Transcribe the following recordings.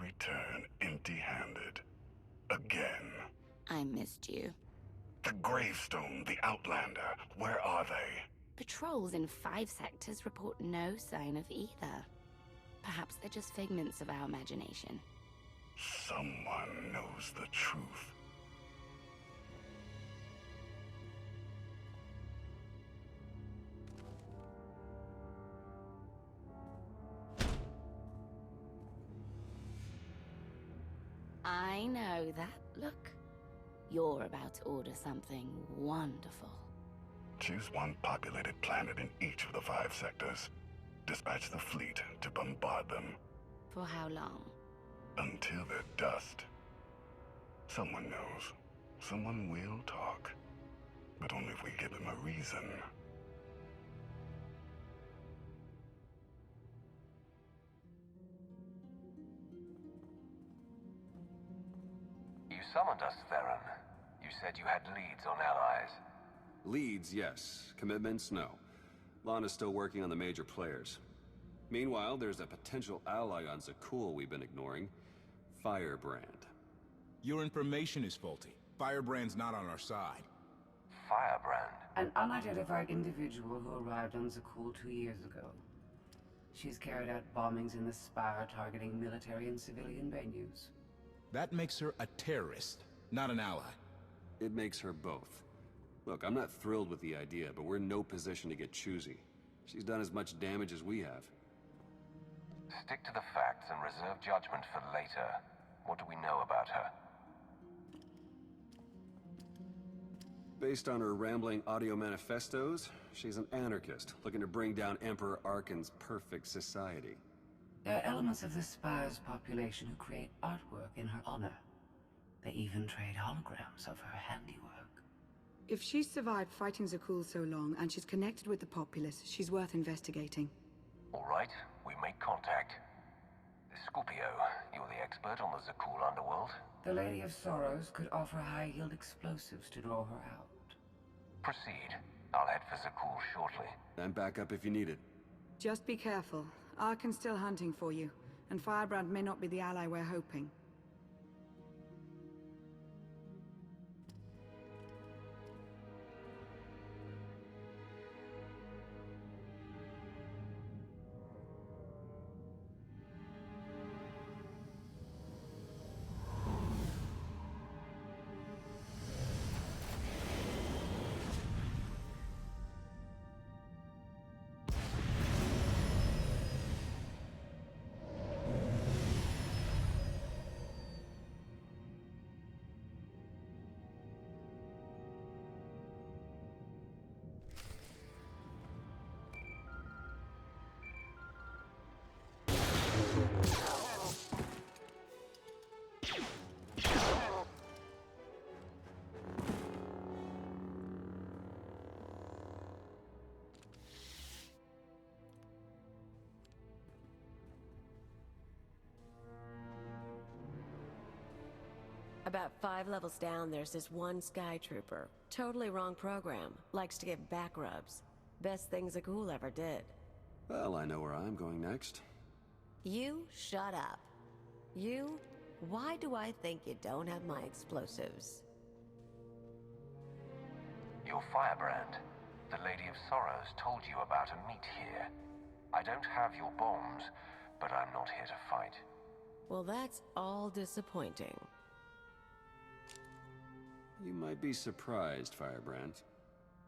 return empty-handed. Again. I missed you. The Gravestone, the Outlander, where are they? Patrols in 5 sectors report no sign of either. Perhaps they're just figments of our imagination. Someone knows the truth. I know that look. You're about to order something wonderful. Choose one populated planet in each of the 5 sectors. Dispatch the fleet to bombard them. For how long? Until they're dust. Someone knows. Someone will talk. But only if we give them a reason. You summoned us, Theron. You said you had leads on allies. Leads, yes. Commitments, no. Lana's still working on the major players. Meanwhile, there's a potential ally on Zakul we've been ignoring. Firebrand. Your information is faulty. Firebrand's not on our side. Firebrand? An unidentified individual who arrived on Zakul 2 years ago. She's carried out bombings in the Spire targeting military and civilian venues. That makes her a terrorist, not an ally. It makes her both. Look, I'm not thrilled with the idea, but we're in no position to get choosy. She's done as much damage as we have. Stick to the facts and reserve judgment for later. What do we know about her? Based on her rambling audio manifestos, she's an anarchist, looking to bring down Emperor Arkan's perfect society. There are elements of the Spire's population who create artwork in her honor. They even trade holograms of her handiwork. If she's survived fighting Zakul so long, and she's connected with the populace, she's worth investigating. All right, we make contact. Scorpio, you're the expert on the Zakul underworld. The Lady of Sorrows could offer high-yield explosives to draw her out. Proceed. I'll head for Zakul shortly. And back up if you need it. Just be careful. Arkan's still hunting for you, and Firebrand may not be the ally we're hoping. About 5 levels down, there's this one Sky Trooper. Totally wrong program. Likes to give back rubs. Best thing Zakul ever did. Well, I know where I'm going next. You shut up. You? Why do I think you don't have my explosives? You're Firebrand. The Lady of Sorrows told you about a meet here. I don't have your bombs, but I'm not here to fight. Well, that's all disappointing. You might be surprised, Firebrand.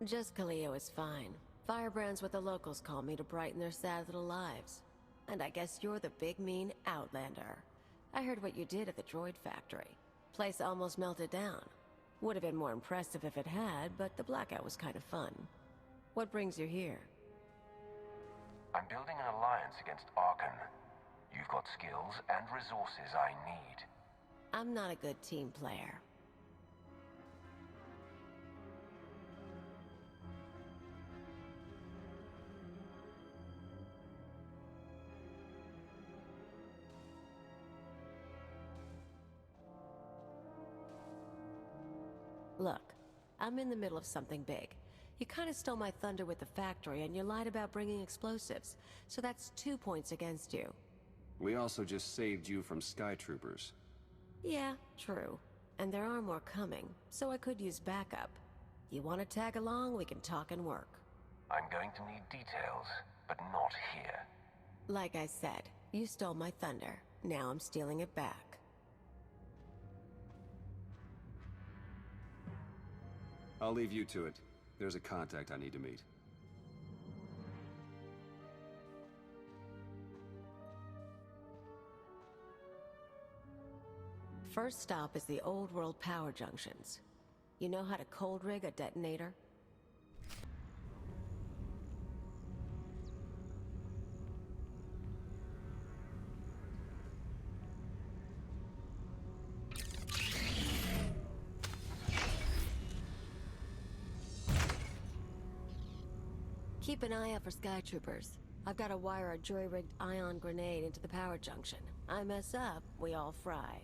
Just Kaleo is fine. Firebrand's what the locals call me to brighten their sad little lives. And I guess you're the big mean Outlander. I heard what you did at the droid factory. Place almost melted down. Would have been more impressive if it had, but the blackout was kind of fun. What brings you here? I'm building an alliance against Arkan. You've got skills and resources I need. I'm not a good team player. Look, I'm in the middle of something big. You kind of stole my thunder with the factory, and you lied about bringing explosives. So that's 2 points against you. We also just saved you from Sky Troopers. Yeah, true. And there are more coming, so I could use backup. You want to tag along, we can talk and work. I'm going to need details, but not here. Like I said, you stole my thunder. Now I'm stealing it back. I'll leave you to it. There's a contact I need to meet. First stop is the old world power junctions. You know how to cold rig a detonator? Keep an eye out for Sky Troopers. I've got to wire a jury-rigged ion grenade into the power junction. I mess up, we all fry.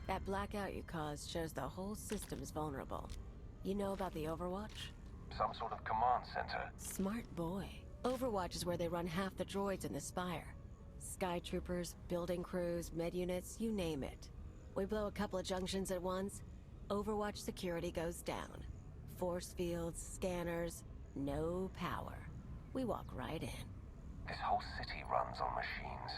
That blackout you caused shows the whole system's vulnerable. You know about the Overwatch? Some sort of command center. Smart boy. Overwatch is where they run half the droids in the Spire. Sky Troopers, building crews, med units, you name it. We blow a couple of junctions at once, Overwatch security goes down. Force fields, scanners, no power. We walk right in. This whole city runs on machines.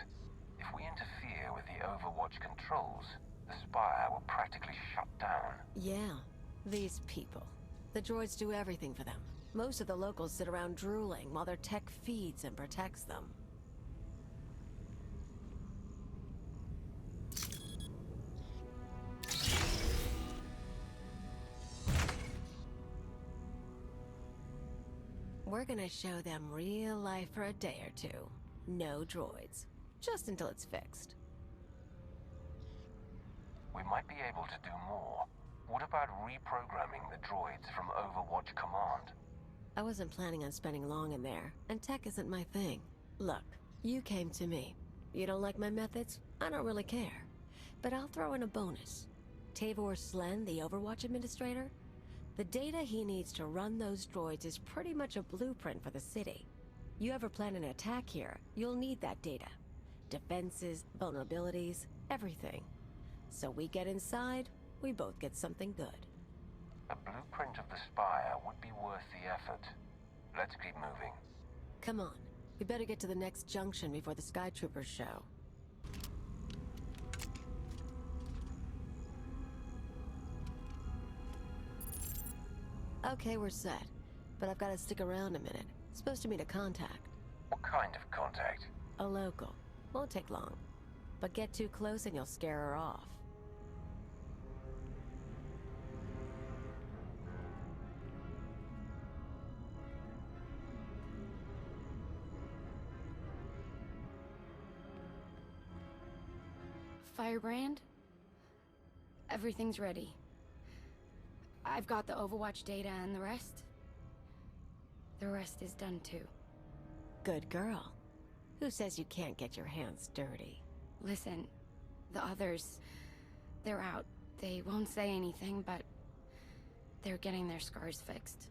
If we interfere with the Overwatch controls, the Spire will practically shut down. Yeah, these people. The droids do everything for them. Most of the locals sit around drooling while their tech feeds and protects them. We're gonna show them real life for a day or two. No droids. Just until it's fixed. We might be able to do more. What about reprogramming the droids from Overwatch Command? I wasn't planning on spending long in there, and tech isn't my thing. Look, you came to me. You don't like my methods? I don't really care. But I'll throw in a bonus. Tavor Slen, the Overwatch administrator? The data he needs to run those droids is pretty much a blueprint for the city. You ever plan an attack here, you'll need that data. Defenses, vulnerabilities, everything. So we get inside, we both get something good. A blueprint of the Spire would be worth the effort. Let's keep moving. Come on, we better get to the next junction before the Sky Troopers show. Okay, we're set. But I've got to stick around a minute. Supposed to meet a contact. What kind of contact? A local. Won't take long. But get too close and you'll scare her off. Firebrand? Everything's ready. I've got the Overwatch data and the rest. The rest is done too. Good girl. Who says you can't get your hands dirty? Listen, the others, they're out. They won't say anything, but they're getting their scars fixed.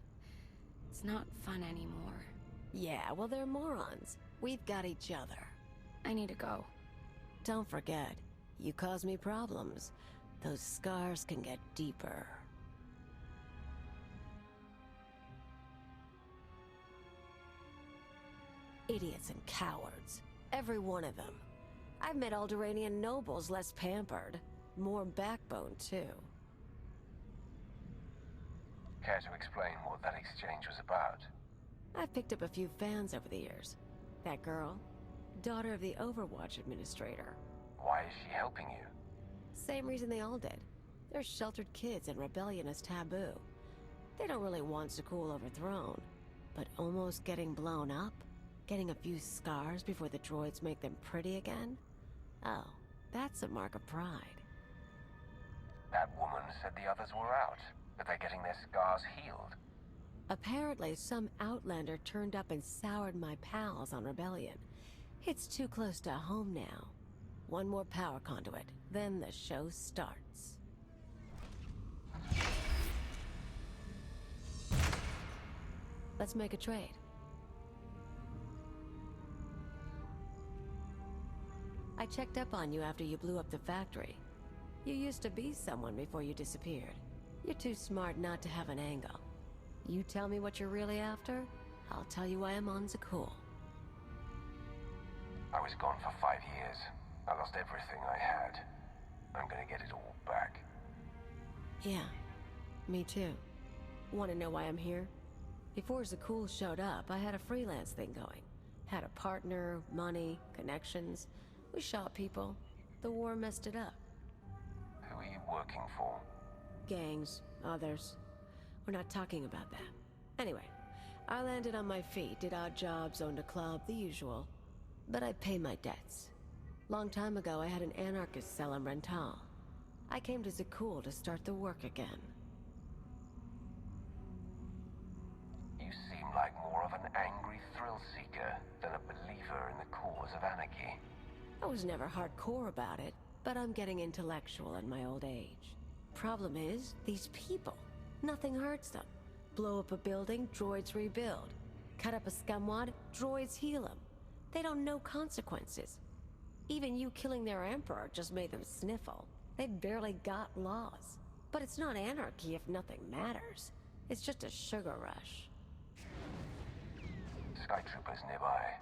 It's not fun anymore. Yeah, well, they're morons. We've got each other. I need to go. Don't forget, you cause me problems. Those scars can get deeper. Idiots and cowards. Every one of them. I've met Alderaanian nobles less pampered. More backbone, too. Care to explain what that exchange was about? I've picked up a few fans over the years. That girl, daughter of the Overwatch administrator. Why is she helping you? Same reason they all did. They're sheltered kids and rebellion is taboo. They don't really want Zakul overthrown, but almost getting blown up? Getting a few scars before the droids make them pretty again? Oh, that's a mark of pride. That woman said the others were out, but they're getting their scars healed. Apparently, some outlander turned up and soured my pals on rebellion. It's too close to home now. One more power conduit, then the show starts. Let's make a trade. I checked up on you after you blew up the factory. You used to be someone before you disappeared. You're too smart not to have an angle. You tell me what you're really after, I'll tell you why I'm on the cool. I was gone for 5 years. I lost everything I had. I'm gonna get it all back. Yeah, me too. Want to know why I'm here? Before Zakul showed up, I had a freelance thing going. Had a partner, money, connections. We shot people. The war messed it up. Who are you working for? Gangs, others. We're not talking about that. Anyway, I landed on my feet, did odd jobs, owned a club, the usual. But I pay my debts. Long time ago, I had an anarchist sell in Rental. I came to Zakul to start the work again. You seem like more of an angry thrill seeker than a believer in the cause of anarchy. I was never hardcore about it, but I'm getting intellectual in my old age. Problem is, these people. Nothing hurts them. Blow up a building, droids rebuild. Cut up a scumwad, droids heal them. They don't know consequences. Even you killing their emperor just made them sniffle. They've barely got laws. But it's not anarchy if nothing matters. It's just a sugar rush. Sky troopers nearby.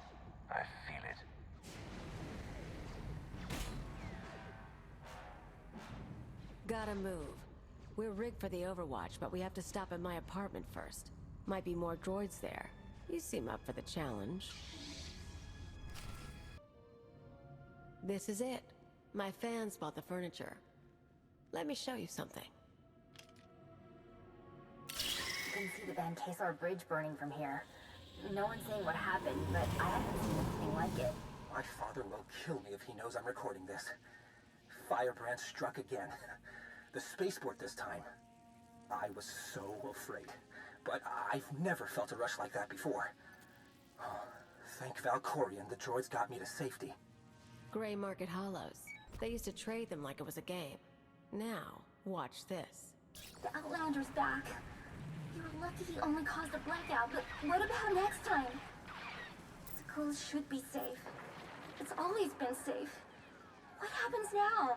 I feel it. Gotta move. We're rigged for the Overwatch, but we have to stop at my apartment first. Might be more droids there. You seem up for the challenge. This is it. My fans bought the furniture. Let me show you something. You can see the Van Kesar Bridge burning from here. No one's saying what happened, but I haven't seen anything like it. My father will kill me if he knows I'm recording this. Firebrand struck again. The spaceport this time. I was so afraid, but I've never felt a rush like that before. Oh, thank Valkorion, the droids got me to safety. Gray Market Hollows. They used to trade them like it was a game. Now, watch this. The Outlander's back. You're lucky he only caused a blackout, but what about next time? Zakul should be safe. It's always been safe. What happens now?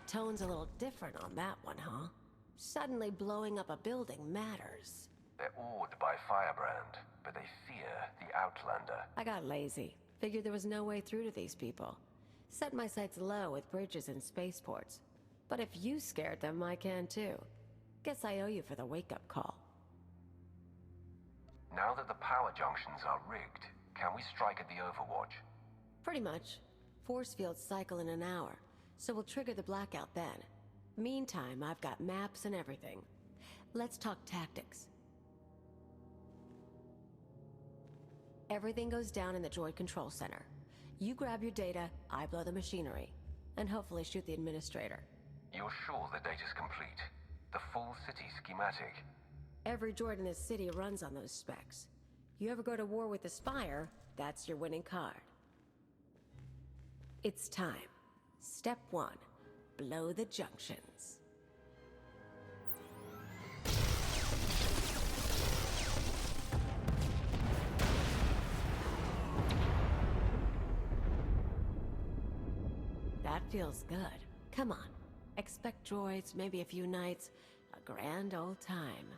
Tone's a little different on that one, huh? Suddenly blowing up a building matters. They're awed by Firebrand, but they fear the Outlander. I got lazy. Figured there was no way through to these people. Set my sights low with bridges and spaceports. But if you scared them, I can too. Guess I owe you for the wake-up call. Now that the power junctions are rigged, can we strike at the Overwatch? Pretty much. Force fields cycle in an hour, so we'll trigger the blackout then. Meantime, I've got maps and everything. Let's talk tactics. Everything goes down in the droid control center. You grab your data, I blow the machinery, and hopefully shoot the administrator. You're sure the data's complete? The full city schematic? Every droid in this city runs on those specs. You ever go to war with the Spire, that's your winning card. It's time. Step 1. Blow the junctions. That feels good. Come on. Expect droids, maybe a few nights. A grand old time.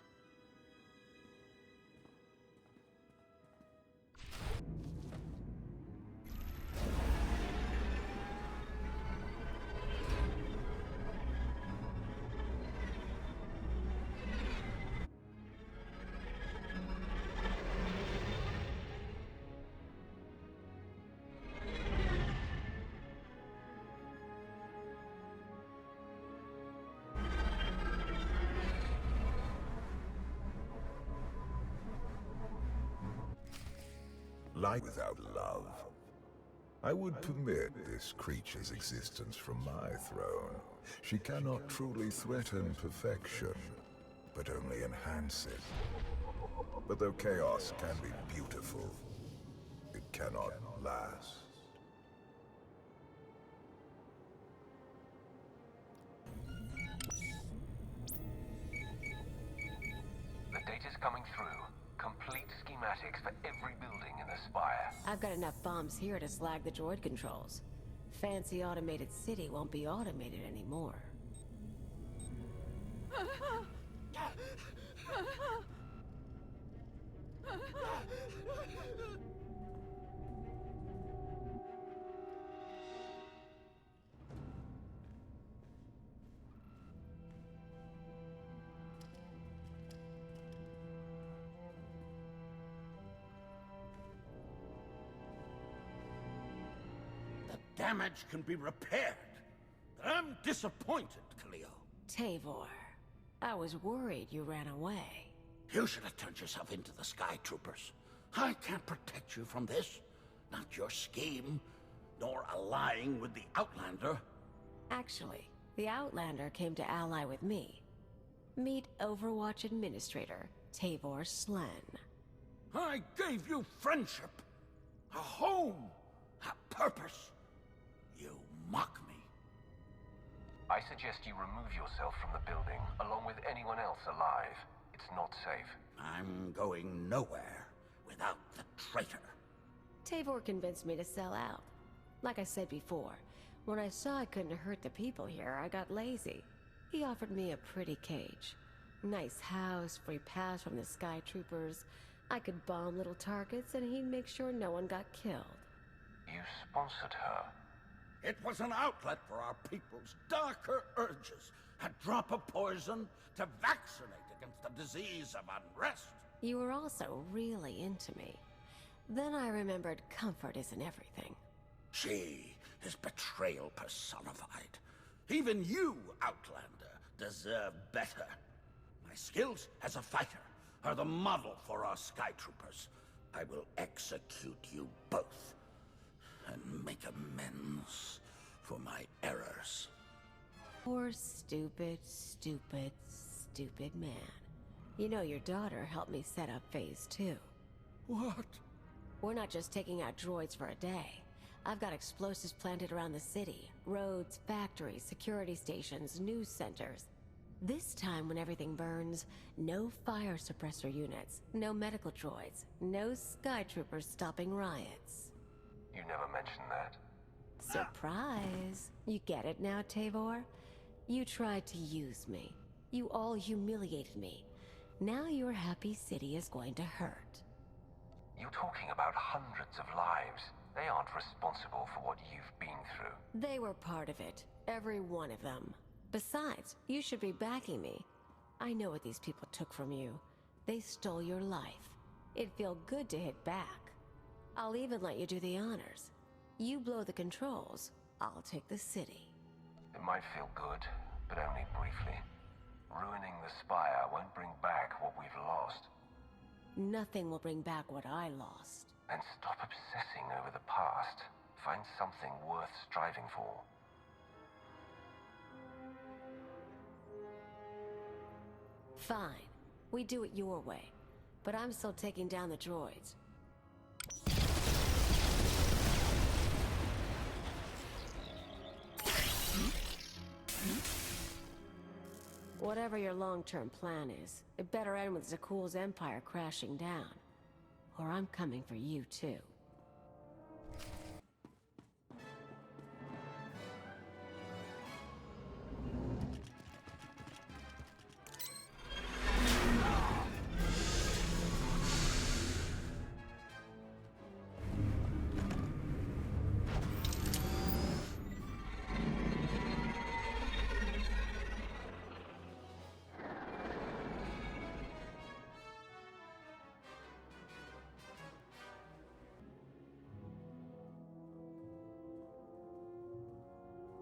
Light without love. I would permit this creature's existence from my throne. She cannot truly threaten perfection, but only enhance it. But though chaos can be beautiful, it cannot last. The data's coming through. Complete automatics for every building in the Spire. I've got enough bombs here to slag the droid controls. Fancy automated city won't be automated anymore. Damage can be repaired. I'm disappointed, Cleo. Tavor, I was worried you ran away. You should have turned yourself into the Sky Troopers. I can't protect you from this. Not your scheme, nor allying with the Outlander. Actually, the Outlander came to ally with me. Meet Overwatch Administrator, Tavor Slen. I gave you friendship, a home, a purpose. You mock me. I suggest you remove yourself from the building, along with anyone else alive. It's not safe. I'm going nowhere without the traitor. Tavor convinced me to sell out. Like I said before, when I saw I couldn't hurt the people here, I got lazy. He offered me a pretty cage. Nice house, free pass from the Sky Troopers. I could bomb little targets and he'd make sure no one got killed. You sponsored her. It was an outlet for our people's darker urges. A drop of poison to vaccinate against the disease of unrest. You were also really into me. Then I remembered comfort isn't everything. She is betrayal personified. Even you, Outlander, deserve better. My skills as a fighter are the model for our Sky Troopers. I will execute you both and make amends for my errors. Poor stupid, stupid, stupid man. You know your daughter helped me set up Phase 2. What? We're not just taking out droids for a day. I've got explosives planted around the city. Roads, factories, security stations, news centers. This time when everything burns, no fire suppressor units, no medical droids, no Sky Troopers stopping riots. You never mentioned that. Surprise! You get it now, Tavor? You tried to use me. You all humiliated me. Now your happy city is going to hurt. You're talking about hundreds of lives. They aren't responsible for what you've been through. They were part of it. Every one of them. Besides, you should be backing me. I know what these people took from you. They stole your life. It'd feel good to hit back. I'll even let you do the honors. You blow the controls, I'll take the city. It might feel good, but only briefly. Ruining the Spire won't bring back what we've lost. Nothing will bring back what I lost. And stop obsessing over the past. Find something worth striving for. Fine. We do it your way. But I'm still taking down the droids. Whatever your long-term plan is, it better end with Zakuul's empire crashing down. Or I'm coming for you too.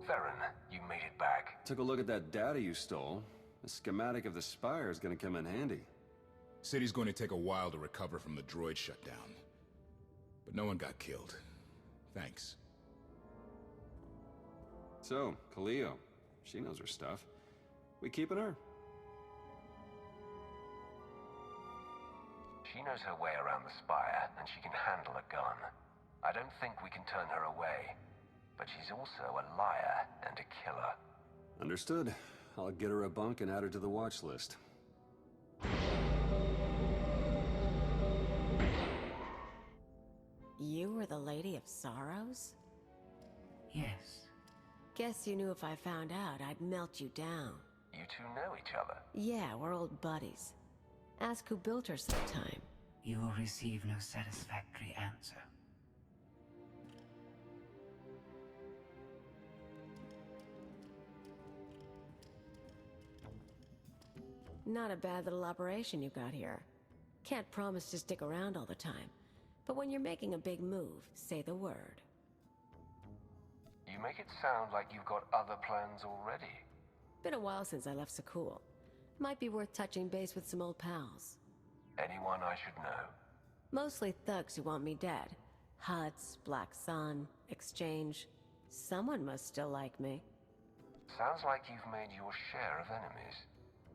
Theron, you made it back. Took a look at that data you stole. The schematic of the Spire is gonna come in handy. City's going to take a while to recover from the droid shutdown. But no one got killed. Thanks. So, Cleo. She knows her stuff. We keeping her? She knows her way around the Spire, and she can handle a gun. I don't think we can turn her away. But she's also a liar and a killer. Understood. I'll get her a bunk and add her to the watch list. You were the Lady of Sorrows? Yes. Guess you knew if I found out, I'd melt you down. You two know each other? Yeah, we're old buddies. Ask who built her sometime. You will receive no satisfactory answer. Not a bad little operation you got here. Can't promise to stick around all the time, but when you're making a big move, say the word. You make it sound like you've got other plans already. Been a while since I left Sakul. Might be worth touching base with some old pals. Anyone I should know? Mostly thugs who want me dead. Huts, Black Sun, Exchange. Someone must still like me. Sounds like you've made your share of enemies.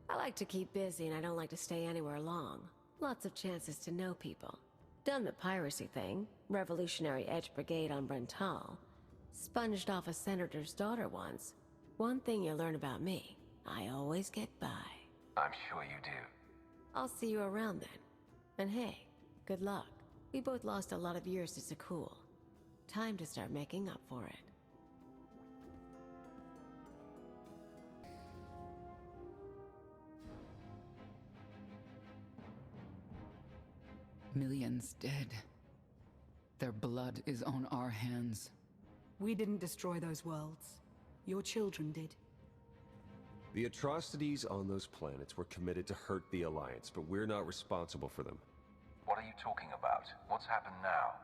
I like to keep busy and I don't like to stay anywhere long. Lots of chances to know people. Done the piracy thing, Revolutionary Edge Brigade on Brental. Sponged off a senator's daughter once. One thing you learn about me, I always get by. I'm sure you do. I'll see you around then. And hey, good luck. We both lost a lot of years to Sakul. Time to start making up for it. Millions dead. Their blood is on our hands. We didn't destroy those worlds. Your children did. The atrocities on those planets were committed to hurt the Alliance, but we're not responsible for them. What are you talking about? What's happened now?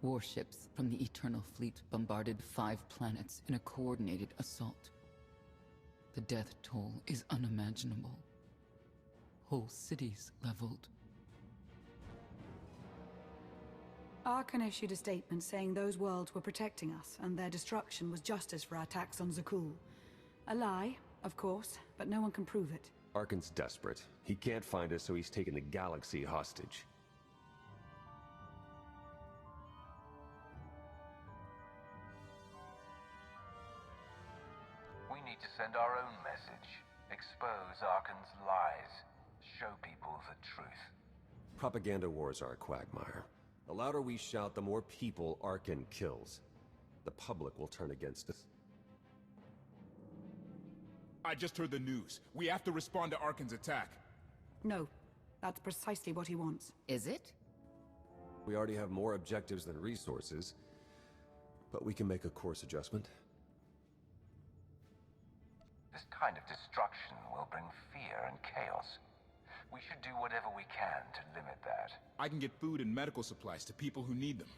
Warships from the Eternal Fleet bombarded 5 planets in a coordinated assault. The death toll is unimaginable. Whole cities leveled. Arkan issued a statement saying those worlds were protecting us, and their destruction was justice for our attacks on Zakul. A lie, of course, but no one can prove it. Arkan's desperate. He can't find us, so he's taken the galaxy hostage. We need to send our own message. Expose Arkan's lies. Show people the truth. Propaganda wars are a quagmire. The louder we shout, the more people Arkan kills. The public will turn against us. I just heard the news. We have to respond to Arkan's attack. No, that's precisely what he wants. Is it? We already have more objectives than resources, but we can make a course adjustment. This kind of destruction will bring fear and chaos. We should do whatever we can to limit that. I can get food and medical supplies to people who need them.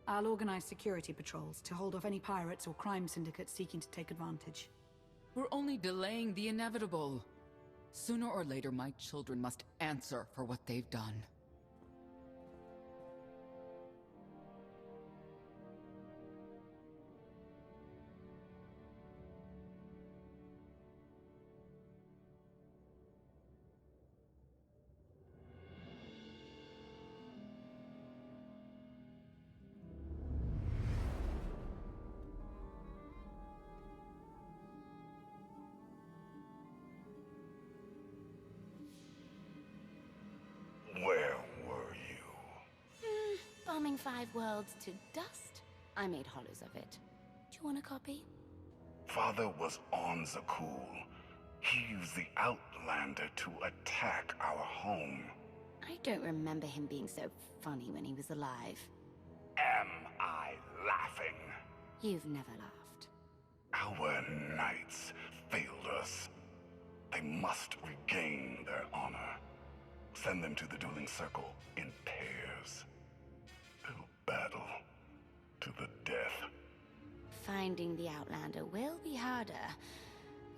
I'll organize security patrols to hold off any pirates or crime syndicates seeking to take advantage. We're only delaying the inevitable. Sooner or later, my children must answer for what they've done. Where were you? Bombing 5 worlds to dust. I made hollows of it. Do you want a copy? Father was on Zakul. He used the Outlander to attack our home. I don't remember him being so funny when he was alive. Am I laughing? You've never laughed. Our knights failed us. They must regain their honor. Send them to the dueling circle in pairs. They'll battle to the death. Finding the Outlander will be harder,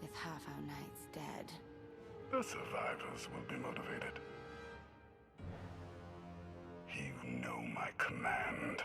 with half our knights dead. The survivors will be motivated. You know my command.